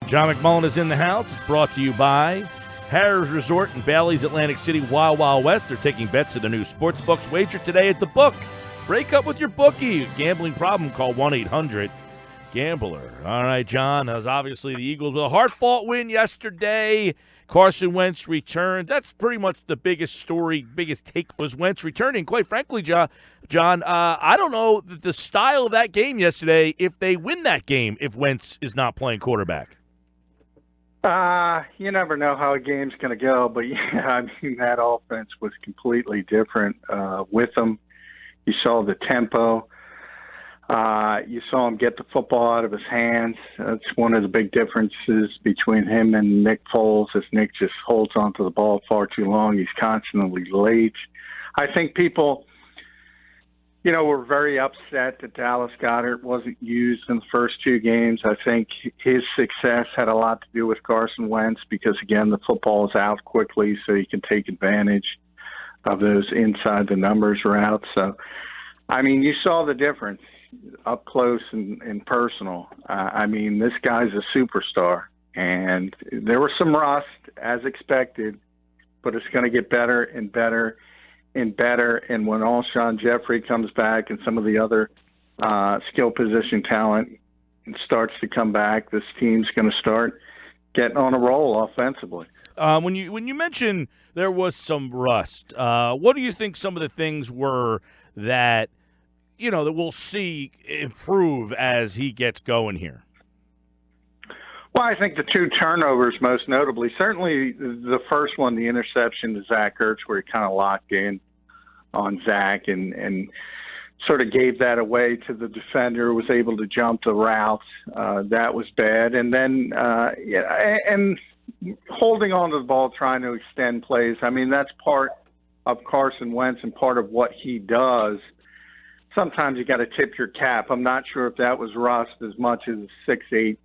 John McMullen is in the house. It's brought to you by Harrah's Resort in Bally's Atlantic City, Wild Wild West. They're taking bets to the new sports books. Wager today at the book. Break up with your bookie. Gambling problem, call 1-800-GAMBLER. All right, John, as obviously the Eagles with a hard-fought win yesterday. Carson Wentz returned. That's pretty much the biggest story, biggest take was Wentz returning. Quite frankly, John, I don't know the style of that game yesterday if they win that game if Wentz is not playing quarterback. You never know how a game's going to go, but yeah, I mean, that offense was completely different with him. You saw the tempo. You saw him get the football out of his hands. That's one of the big differences between him and Nick Foles, as Nick just holds onto the ball far too long. He's constantly late. I think people, were very upset that Dallas Goedert wasn't used in the first two games. I think his success had a lot to do with Carson Wentz because, again, the football is out quickly so you can take advantage of those inside the numbers routes. So, I mean, you saw the difference up close and personal. I mean, this guy's a superstar, and there was some rust as expected, but it's going to get better and better and better. And when Alshon Jeffrey comes back and some of the other skill position talent starts to come back, this team's going to start getting on a roll offensively. When you mentioned there was some rust, what do you think some of the things were that that we'll see improve as he gets going here? Well, I think the two turnovers most notably, certainly the first one, the interception to Zach Ertz, where he kind of locked in on Zach and sort of gave that away to the defender, was able to jump the route. That was bad. And then, and holding on to the ball, trying to extend plays. I mean, that's part of Carson Wentz and part of what he does. Sometimes you got to tip your cap. I'm not sure if that was rust as much as 6'8",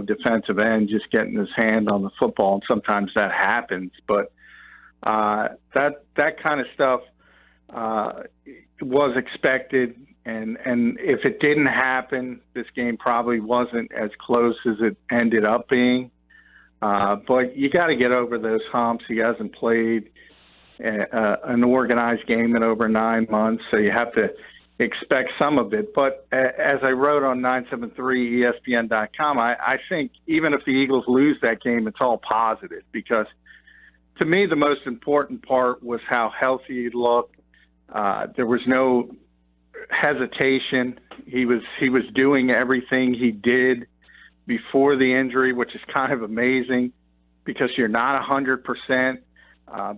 defensive end just getting his hand on the football, and sometimes that happens. But that kind of stuff was expected, and if it didn't happen, this game probably wasn't as close as it ended up being. But you got to get over those humps. He hasn't played an organized game in over 9 months, so you have to expect some of it. But as I wrote on 973ESPN.com, I think even if the Eagles lose that game, it's all positive, because to me the most important part was how healthy he looked. There was no hesitation. He was doing everything he did before the injury, which is kind of amazing because you're not 100%.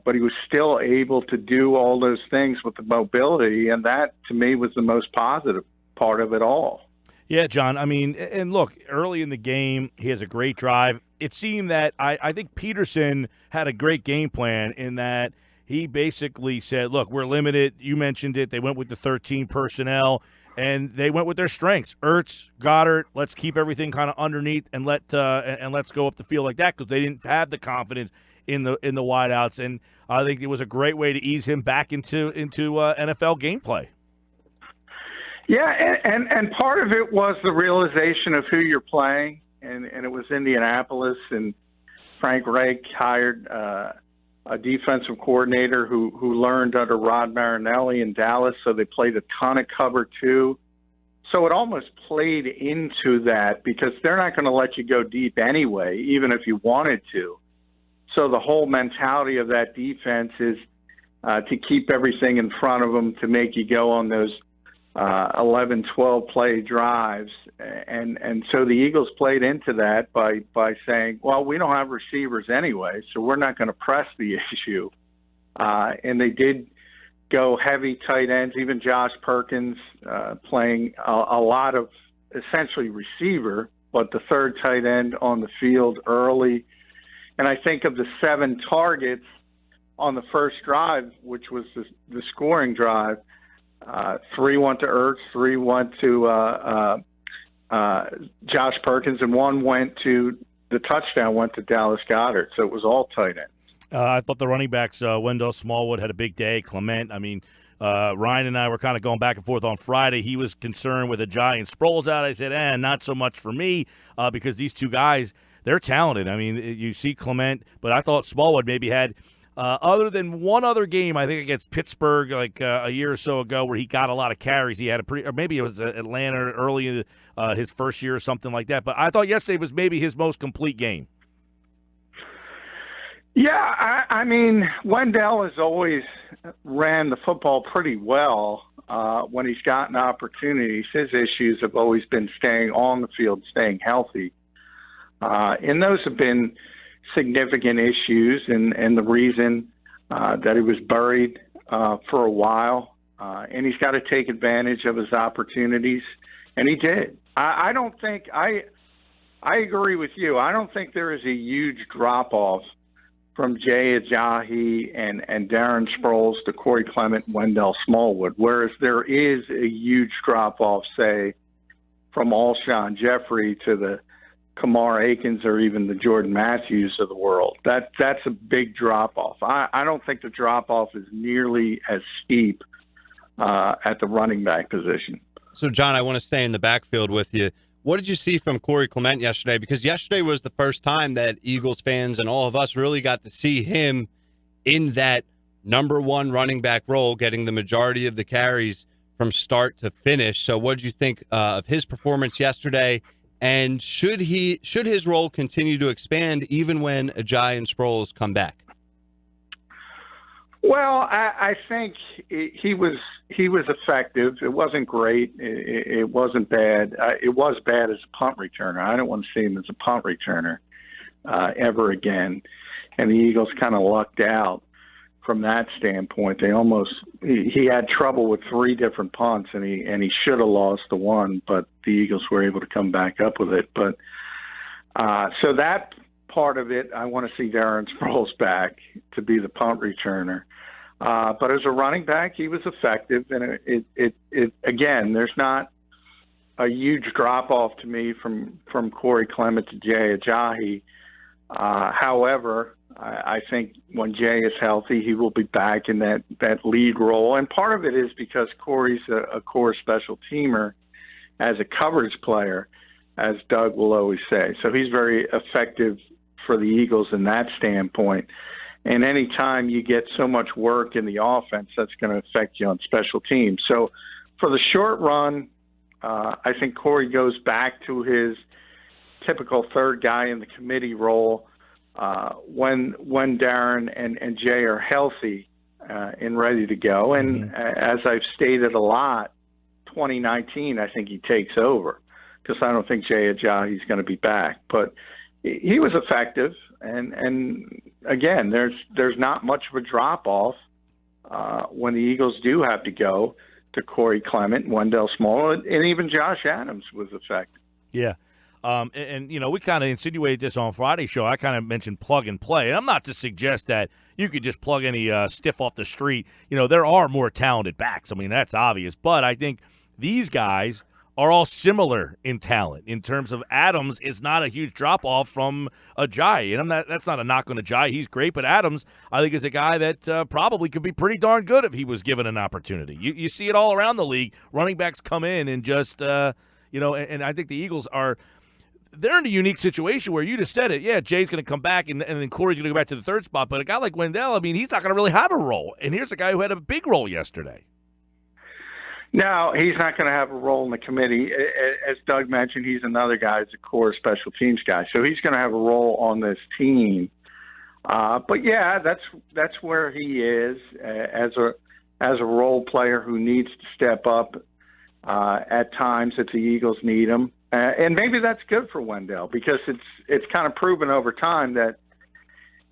But he was still able to do all those things with the mobility, and that, to me, was the most positive part of it all. Yeah, John, I mean, and look, early in the game, he has a great drive. It seemed that I think Peterson had a great game plan in that he basically said, look, we're limited. You mentioned it. They went with the 13 personnel, and they went with their strengths. Ertz, Goddard, let's keep everything kind of underneath and let's go up the field like that, because they didn't have the confidence in the wideouts, and I think it was a great way to ease him back into NFL gameplay. Yeah, and part of it was the realization of who you're playing, and it was Indianapolis, and Frank Reich hired a defensive coordinator who learned under Rod Marinelli in Dallas, so they played a ton of cover two. So it almost played into that because they're not going to let you go deep anyway, even if you wanted to. So the whole mentality of that defense is to keep everything in front of them, to make you go on those 11, 12-play drives. And so the Eagles played into that by saying, well, we don't have receivers anyway, so we're not going to press the issue. And they did go heavy tight ends, even Josh Perkins playing a lot of essentially receiver, but the third tight end on the field early. And I think of the 7 targets on the first drive, which was the scoring drive, 3 went to Ertz, 3 went to Josh Perkins, and 1 went to the touchdown went to Dallas Goedert. So it was all tight ends. I thought the running backs, Wendell Smallwood had a big day. Clement, I mean, Ryan and I were kind of going back and forth on Friday. He was concerned with a Giant Sproles out. I said, not so much for me because these two guys, they're talented. I mean, you see Clement, but I thought Smallwood maybe had, other than one other game, I think against Pittsburgh, like a year or so ago, where he got a lot of carries. He had or maybe it was Atlanta early in his first year or something like that. But I thought yesterday was maybe his most complete game. Yeah, I mean, Wendell has always ran the football pretty well when he's gotten opportunities. His issues have always been staying on the field, staying healthy. And those have been significant issues and the reason that he was buried for a while. And he's got to take advantage of his opportunities, and he did. I don't think – I agree with you. I don't think there is a huge drop-off from Jay Ajayi and Darren Sproles to Corey Clement and Wendell Smallwood, whereas there is a huge drop-off, say, from Alshon Jeffrey to the Kamar Akins or even the Jordan Matthews of the world. That's a big drop-off. I don't think the drop-off is nearly as steep at the running back position. So, John, I want to stay in the backfield with you. What did you see from Corey Clement yesterday? Because yesterday was the first time that Eagles fans and all of us really got to see him in that number one running back role, getting the majority of the carries from start to finish. So what did you think of his performance yesterday? And should his role continue to expand even when Ajayi and Sproles come back? Well, I think he was effective. It wasn't great. It wasn't bad. It was bad as a punt returner. I don't want to see him as a punt returner ever again. And the Eagles kind of lucked out from that standpoint. He had trouble with 3 different punts, and he should have lost the one, but the Eagles were able to come back up with it. But so that part of it, I want to see Darren Sproles back to be the punt returner. But as a running back, he was effective, and it again, there's not a huge drop off to me from Corey Clement to Jay Ajayi. However, I think when Jay is healthy, he will be back in that lead role, and part of it is because Corey's a core special teamer as a coverage player, as Doug will always say. So he's very effective for the Eagles in that standpoint. And any time you get so much work in the offense, that's going to affect you on special teams. So for the short run, I think Corey goes back to his typical third guy in the committee role when Darren and Jay are healthy and ready to go. And as I've stated a lot, 2019, I think he takes over because I don't think Jay Ajayi is going to be back. But he was effective, and again, there's not much of a drop-off when the Eagles do have to go to Corey Clement, Wendell Smallwood, and even Josh Adams was effective. Yeah. And you know, we kind of insinuated this on Friday's show. I kind of mentioned plug and play. And I'm not to suggest that you could just plug any stiff off the street. You know, there are more talented backs. I mean, that's obvious. But I think these guys are all similar in talent in terms of Adams is not a huge drop-off from Ajayi. And that's not a knock on Ajayi. He's great. But Adams, I think, is a guy that probably could be pretty darn good if he was given an opportunity. You see it all around the league. Running backs come in and just, you know, and I think the Eagles are – they're in a unique situation where you just said it. Yeah, Jay's going to come back, and then Corey's going to go back to the third spot. But a guy like Wendell, I mean, he's not going to really have a role. And here's a guy who had a big role yesterday. No, he's not going to have a role in the committee. As Doug mentioned, he's another guy who's a core special teams guy. So he's going to have a role on this team. But, yeah, that's where he is as a role player who needs to step up at times if the Eagles need him. And maybe that's good for Wendell because it's kind of proven over time that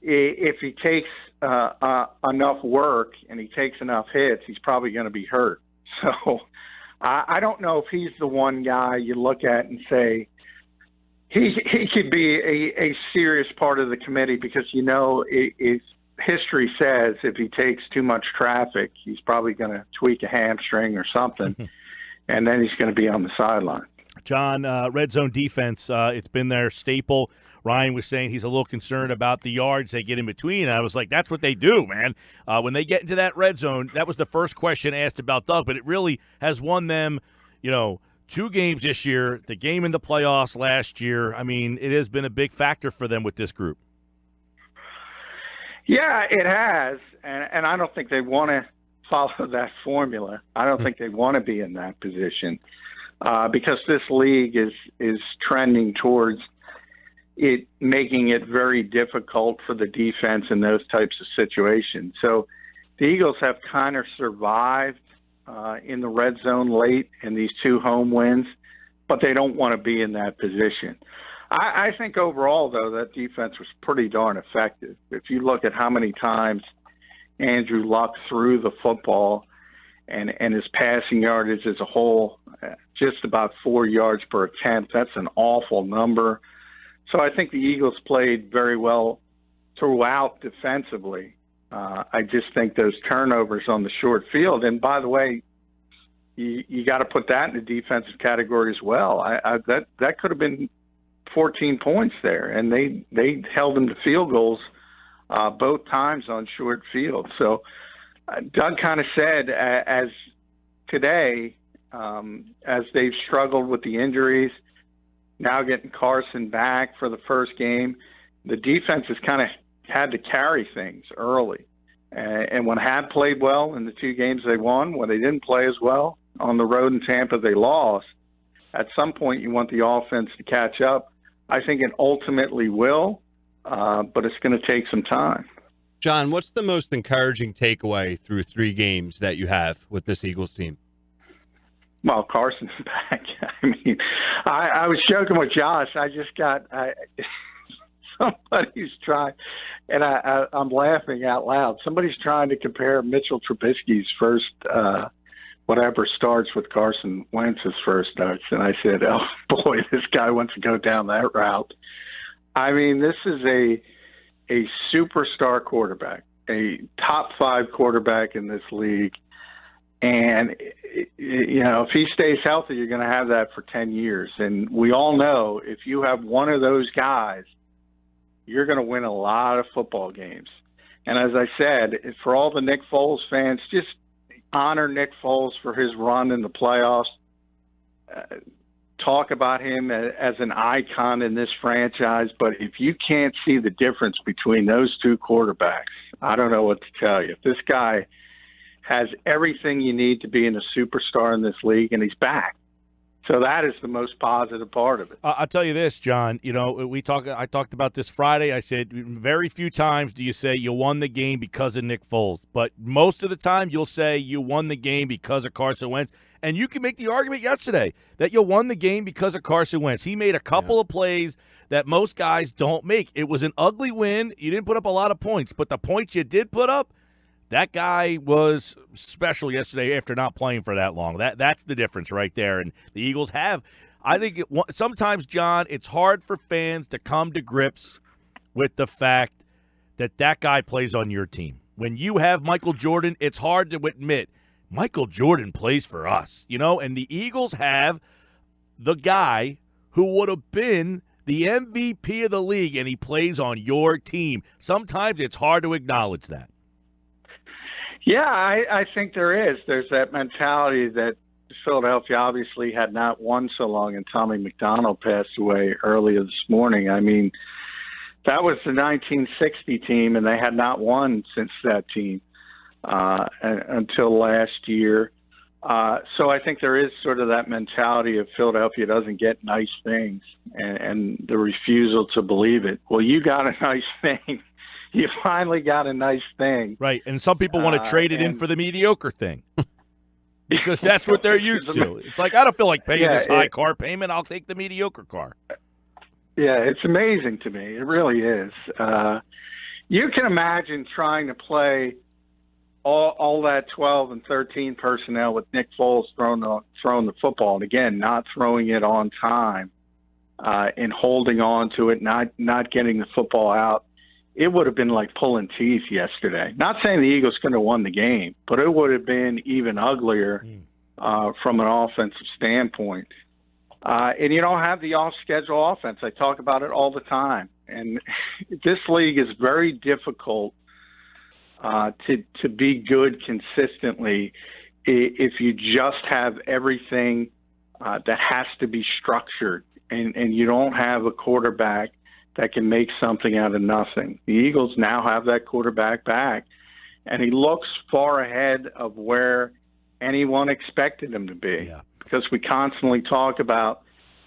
if he takes enough work and he takes enough hits, he's probably going to be hurt. So I don't know if he's the one guy you look at and say he could be a serious part of the committee because, you know, history says if he takes too much traffic, he's probably going to tweak a hamstring or something, and then he's going to be on the sideline. John, red zone defense, it's been their staple. Ryan was saying he's a little concerned about the yards they get in between. And I was like, that's what they do, man. When they get into that red zone, that was the first question asked about Doug, but it really has won them, you know, 2 games this year, the game in the playoffs last year. I mean, it has been a big factor for them with this group. Yeah, it has, and I don't think they want to follow that formula. I don't think they want to be in that position because this league is trending towards it making it very difficult for the defense in those types of situations. So the Eagles have kind of survived in the red zone late in these 2 home wins, but they don't want to be in that position. I think overall, though, that defense was pretty darn effective. If you look at how many times Andrew Luck threw the football and his passing yardage as a whole, just about 4 yards per attempt, that's an awful number. So I think the Eagles played very well throughout defensively. I just think those turnovers on the short field, and by the way, you got to put that in the defensive category as well. That could have been 14 points there, and they held them to field goals both times on short field. So Doug kind of said as today, as they've struggled with the injuries, now getting Carson back for the first game, the defense has kind of had to carry things early. And when had played well in the 2 games they won, when they didn't play as well on the road in Tampa, they lost. At some point, you want the offense to catch up. I think it ultimately will, but it's going to take some time. John, what's the most encouraging takeaway through 3 games that you have with this Eagles team? Well, Carson's back. I mean, I was joking with Josh. I just got somebody's trying, and I'm laughing out loud. Somebody's trying to compare Mitchell Trubisky's first whatever starts with Carson Wentz's first starts. And I said, oh, boy, this guy wants to go down that route. I mean, this is a superstar quarterback, a top 5 quarterback in this league. And, you know, if he stays healthy, you're going to have that for 10 years. And we all know if you have one of those guys, you're going to win a lot of football games. And as I said, for all the Nick Foles fans, just honor Nick Foles for his run in the playoffs. Talk about him as an icon in this franchise. But if you can't see the difference between those 2 quarterbacks, I don't know what to tell you. This guy has everything you need to be in a superstar in this league, and he's back. So that is the most positive part of it. I'll tell you this, John. You know, I talked about this Friday. I said very few times do you say you won the game because of Nick Foles, but most of the time you'll say you won the game because of Carson Wentz. And you can make the argument yesterday that you won the game because of Carson Wentz. He made a couple of plays that most guys don't make. It was an ugly win. You didn't put up a lot of points, but the points you did put up, that guy was special yesterday after not playing for that long. That's the difference right there. And the Eagles have, I think, sometimes, John, it's hard for fans to come to grips with the fact that guy plays on your team. When you have Michael Jordan, it's hard to admit, Michael Jordan plays for us, you know, and the Eagles have the guy who would have been the MVP of the league, and he plays on your team. Sometimes it's hard to acknowledge that. Yeah, I think there is. There's that mentality that Philadelphia obviously had not won so long, and Tommy McDonald passed away earlier this morning. I mean, that was the 1960 team, and they had not won since that team until last year. So I think there is sort of that mentality of Philadelphia doesn't get nice things and the refusal to believe it. Well, you got a nice thing. You finally got a nice thing. Right, and some people want to trade it in for the mediocre thing because that's what they're used to. It's like, I don't feel like paying this high car payment. I'll take the mediocre car. Yeah, it's amazing to me. It really is. You can imagine trying to play all that 12 and 13 personnel with Nick Foles throwing the football, and again, not throwing it on time and holding on to it, not getting the football out. It would have been like pulling teeth yesterday. Not saying the Eagles couldn't have won the game, but it would have been even uglier from an offensive standpoint. And you don't have the off-schedule offense. I talk about it all the time. And this league is very difficult to be good consistently if you just have everything that has to be structured, and you don't have a quarterback that can make something out of nothing. The Eagles now have that quarterback back, and he looks far ahead of where anyone expected him to be. Yeah. Because we constantly talk about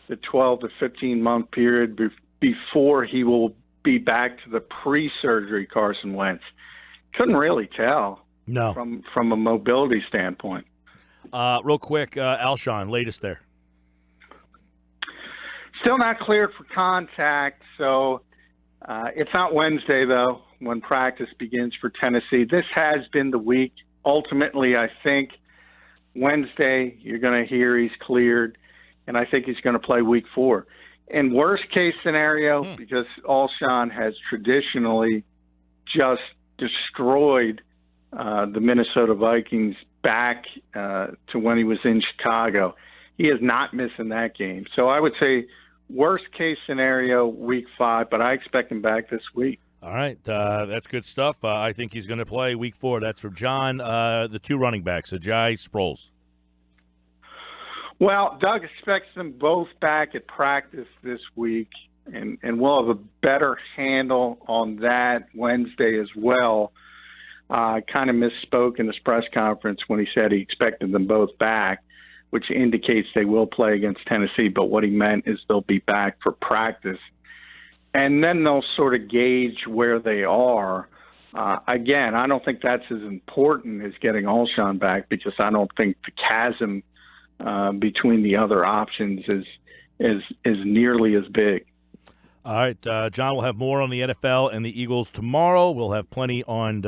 the 12 to 15-month period before he will be back to the pre-surgery Carson Wentz. Couldn't really tell from a mobility standpoint. Real quick, Alshon, latest there. Still not cleared for contact, so it's not Wednesday, though, when practice begins for Tennessee. This has been the week. Ultimately, I think Wednesday you're going to hear he's cleared, and I think he's going to play week 4. In worst-case scenario, because Alshon has traditionally just destroyed the Minnesota Vikings back to when he was in Chicago, he is not missing that game. So I would say worst-case scenario, week 5, but I expect him back this week. All right, that's good stuff. I think he's going to play week 4. That's from John. The 2 running backs, Ajayi, Sproles. Well, Doug expects them both back at practice this week, and we'll have a better handle on that Wednesday as well. I kind of misspoke in his press conference when he said he expected them both back, which indicates they will play against Tennessee, but what he meant is they'll be back for practice. And then they'll sort of gauge where they are. Again, I don't think that's as important as getting Alshon back, because I don't think the chasm between the other options is nearly as big. All right, John, we'll have more on the NFL and the Eagles tomorrow. We'll have plenty on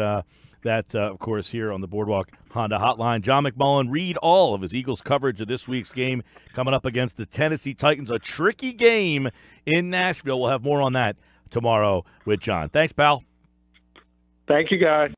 that, of course, here on the Boardwalk Honda Hotline. John McMullen, read all of his Eagles coverage of this week's game coming up against the Tennessee Titans, a tricky game in Nashville. We'll have more on that tomorrow with John. Thanks, pal. Thank you, guys.